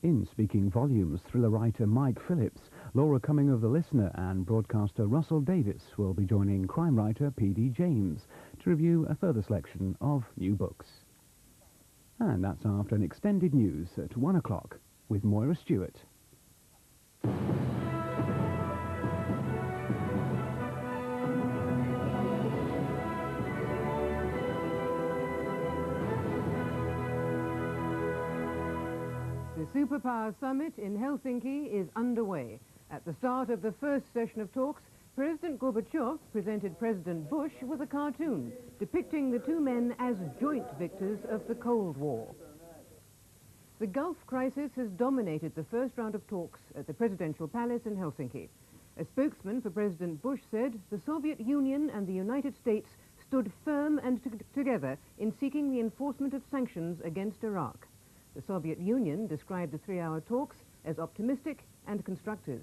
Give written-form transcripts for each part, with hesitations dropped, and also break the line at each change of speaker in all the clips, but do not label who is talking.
In Speaking Volumes, thriller writer Mike Phillips, Laura Cumming of The Listener and broadcaster Russell Davis will be joining crime writer P.D. James to review a further selection of new books. And that's after an extended news at 1 o'clock with Moira Stewart.
The Superpower Summit in Helsinki is underway. At the start of the first session of talks, President Gorbachev presented President Bush with a cartoon depicting the two men as joint victors of the Cold War. The Gulf crisis has dominated the first round of talks at the Presidential Palace in Helsinki. A spokesman for President Bush said the Soviet Union and the United States stood firm and together in seeking the enforcement of sanctions against Iraq. The Soviet Union described the three-hour talks as optimistic and constructive.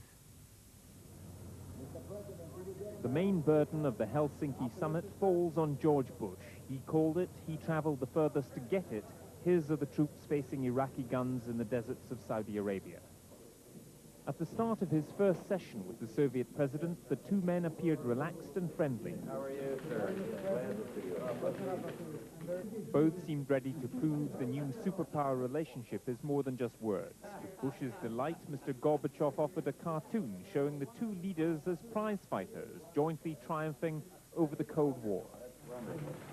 The main burden of the Helsinki summit falls on George Bush. He called it, he traveled the furthest to get it. His are the troops facing Iraqi guns in the deserts of Saudi Arabia. At the start of his first session with the Soviet president, the two men appeared relaxed and friendly. How are you, sir? Glad to see you. Both seemed ready to prove the new superpower relationship is more than just words. To Bush's delight, Mr. Gorbachev offered a cartoon showing the two leaders as prize fighters, jointly triumphing over the Cold War.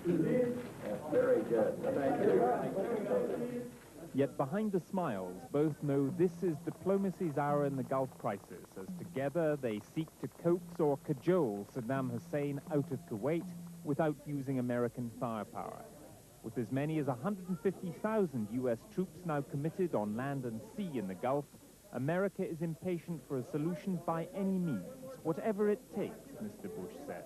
That's very good. Thank you.
Yet behind the smiles, both know this is diplomacy's hour in the Gulf crisis, as together they seek to coax or cajole Saddam Hussein out of Kuwait without using American firepower. With as many as 150,000 U.S. troops now committed on land and sea in the Gulf, America is impatient for a solution by any means, whatever it takes, Mr. Bush says.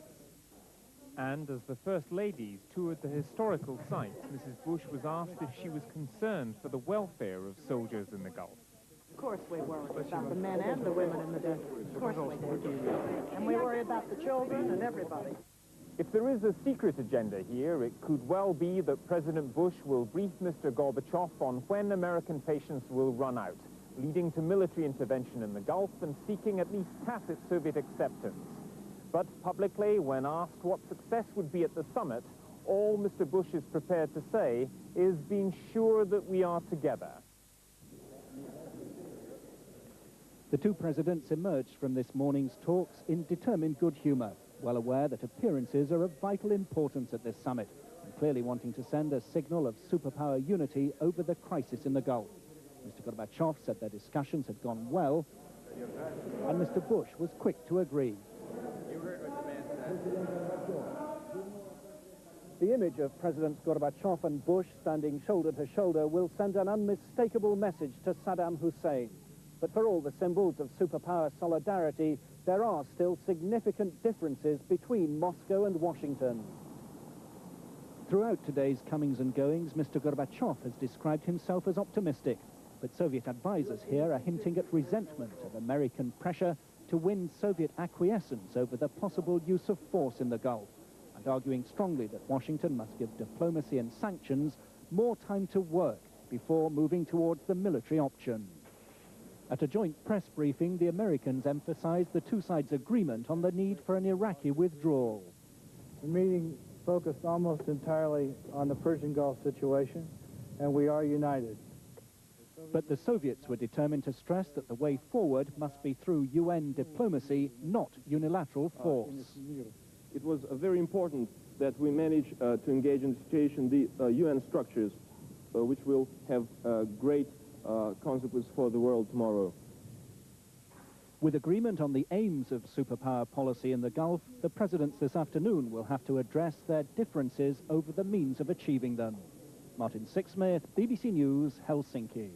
And as the First Ladies toured the historical sites, Mrs. Bush was asked if she was concerned for the welfare of soldiers in the Gulf.
Of course we worry about the men and the women in the desert. Of course we do. And we worry about the children and everybody.
If there is a secret agenda here, it could well be that President Bush will brief Mr. Gorbachev on when American patience will run out, leading to military intervention in the Gulf and seeking at least tacit Soviet acceptance. But publicly, when asked what success would be at the summit, all Mr. Bush is prepared to say is being sure that we are together.
The two presidents emerged from this morning's talks in determined good humour, well aware that appearances are of vital importance at this summit, and clearly wanting to send a signal of superpower unity over the crisis in the Gulf. Mr. Gorbachev said their discussions had gone well, and Mr. Bush was quick to agree. The image of Presidents Gorbachev and Bush standing shoulder to shoulder will send an unmistakable message to Saddam Hussein. But for all the symbols of superpower solidarity, there are still significant differences between Moscow and Washington. Throughout today's comings and goings, Mr. Gorbachev has described himself as optimistic, but Soviet advisors here are hinting at resentment of American pressure to win Soviet acquiescence over the possible use of force in the Gulf, and arguing strongly that Washington must give diplomacy and sanctions more time to work before moving towards the military option. At a joint press briefing, the Americans emphasized the two sides' agreement on the need for an Iraqi withdrawal.
The meeting focused almost entirely on the Persian Gulf situation, and we are united.
But the Soviets were determined to stress that the way forward must be through UN diplomacy, not unilateral force.
It was very important that we manage to engage in the situation, the UN structures, which will have great consequences for the world tomorrow.
With agreement on the aims of superpower policy in the Gulf, the presidents this afternoon will have to address their differences over the means of achieving them. Martin Sixsmith, BBC News, Helsinki.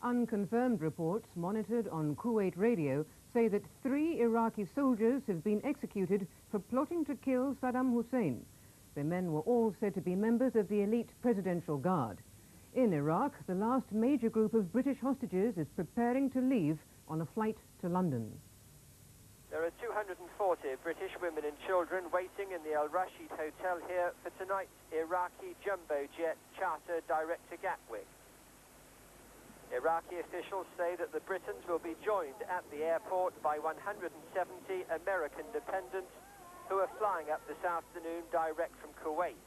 Unconfirmed reports monitored on Kuwait radio say that 3 Iraqi soldiers have been executed for plotting to kill Saddam Hussein. The men were all said to be members of the elite Presidential Guard. In Iraq, the last major group of British hostages is preparing to leave on a flight to London.
There are 240 British women and children waiting in the Al Rashid Hotel here for tonight's Iraqi jumbo jet charter direct to Gatwick. Iraqi officials say that the Britons will be joined at the airport by 170 American dependents who are flying up this afternoon direct from Kuwait.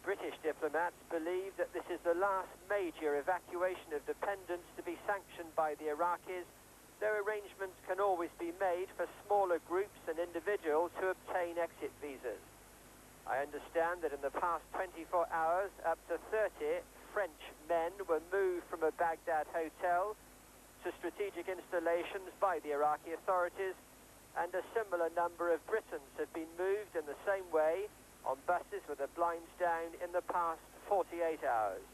British diplomats believe that this is the last major evacuation of dependents to be sanctioned by the Iraqis, though arrangements can always be made for smaller groups and individuals to obtain exit visas. I understand that in the past 24 hours, up to 30 French men were moved from a Baghdad hotel to strategic installations by the Iraqi authorities, and a similar number of Britons have been moved in the same way on buses with the blinds down in the past 48 hours.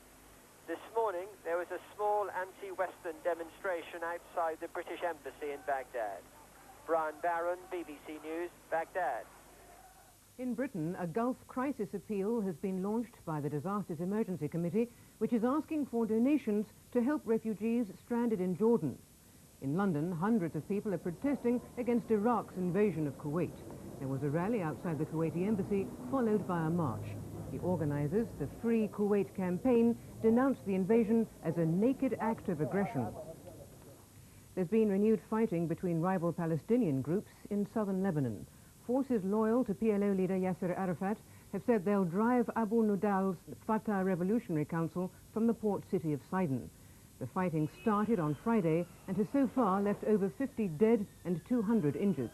This morning, there was a small anti-Western demonstration outside the British Embassy in Baghdad. Brian Barron, BBC News, Baghdad.
In Britain, a Gulf crisis appeal has been launched by the Disasters Emergency Committee, which is asking for donations to help refugees stranded in Jordan. In London, hundreds of people are protesting against Iraq's invasion of Kuwait. There was a rally outside the Kuwaiti embassy, followed by a march. The organisers, the Free Kuwait campaign, denounced the invasion as a naked act of aggression. There's been renewed fighting between rival Palestinian groups in southern Lebanon. Forces loyal to PLO leader Yasser Arafat have said they'll drive Abu Nudal's Fatah Revolutionary Council from the port city of Sidon. The fighting started on Friday and has so far left over 50 dead and 200 injured.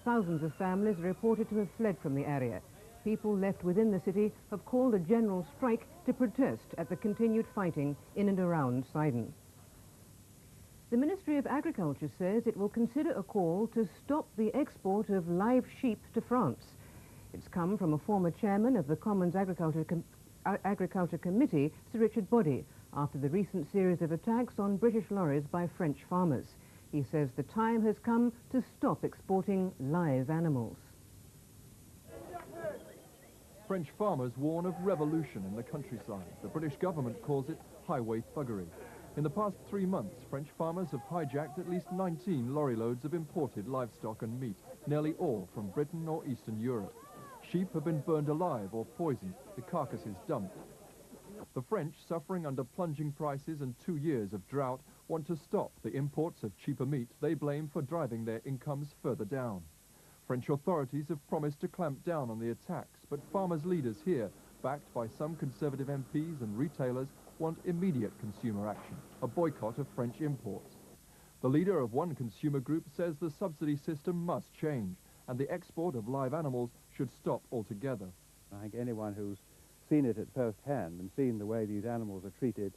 Thousands of families are reported to have fled from the area. People left within the city have called a general strike to protest at the continued fighting in and around Sidon. The Ministry of Agriculture says it will consider a call to stop the export of live sheep to France. It's come from a former chairman of the Commons Agriculture Committee, Sir Richard Boddy, after the recent series of attacks on British lorries by French farmers. He says the time has come to stop exporting live animals.
French farmers warn of revolution in the countryside. The British government calls it highway thuggery. In the past 3 months, French farmers have hijacked at least 19 lorry loads of imported livestock and meat, nearly all from Britain or Eastern Europe. Sheep have been burned alive or poisoned, the carcasses dumped. The French, suffering under plunging prices and 2 years of drought, want to stop the imports of cheaper meat they blame for driving their incomes further down. French authorities have promised to clamp down on the attacks, but farmers' leaders here, backed by some Conservative MPs and retailers, want immediate consumer action, a boycott of French imports. The leader of one consumer group says the subsidy system must change, and the export of live animals should stop altogether.
I think anyone who's seen it at first hand and seen the way these animals are treated,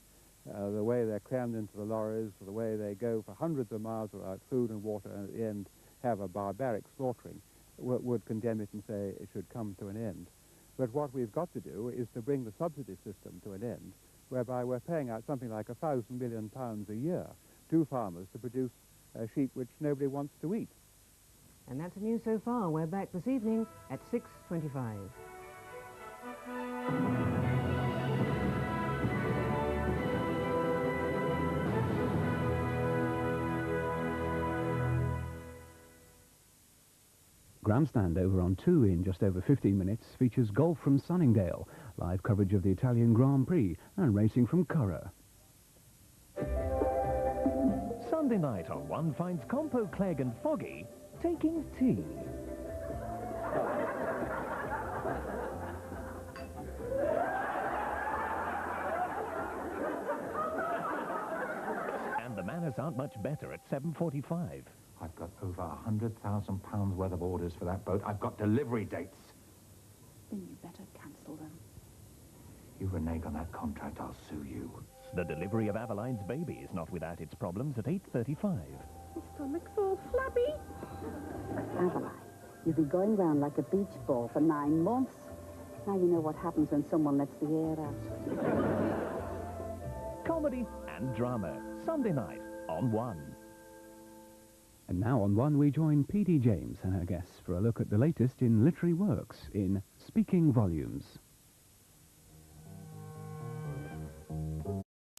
the way they're crammed into the lorries, the way they go for hundreds of miles without food and water, and at the end have a barbaric slaughtering, would condemn it and say it should come to an end. But what we've got to do is to bring the subsidy system to an end, whereby we're paying out something like £1,000 million a year to farmers to produce sheep which nobody wants to eat.
And that's the news so far. We're back this evening at 6:25.
Grandstand over on 2 in just over 15 minutes features golf from Sunningdale, live coverage of the Italian Grand Prix and racing from Curragh.
Sunday night on 1 finds Compo, Clegg and Foggy taking tea. And the manners aren't much better at 7:45.
I've got over £100,000 worth of orders for that boat. I've got delivery dates.
Then you better cancel them.
You renege on that contract, I'll sue you.
The delivery of Aveline's baby is not without its problems at 8:35.
My stomach's all flabby. Aveline, you've been going round like a beach ball for 9 months. Now you know what happens when someone lets the air out.
Comedy and drama, Sunday night on 1.
And now on 1 we join P.D. James and her guests for a look at the latest in literary works in Speaking Volumes.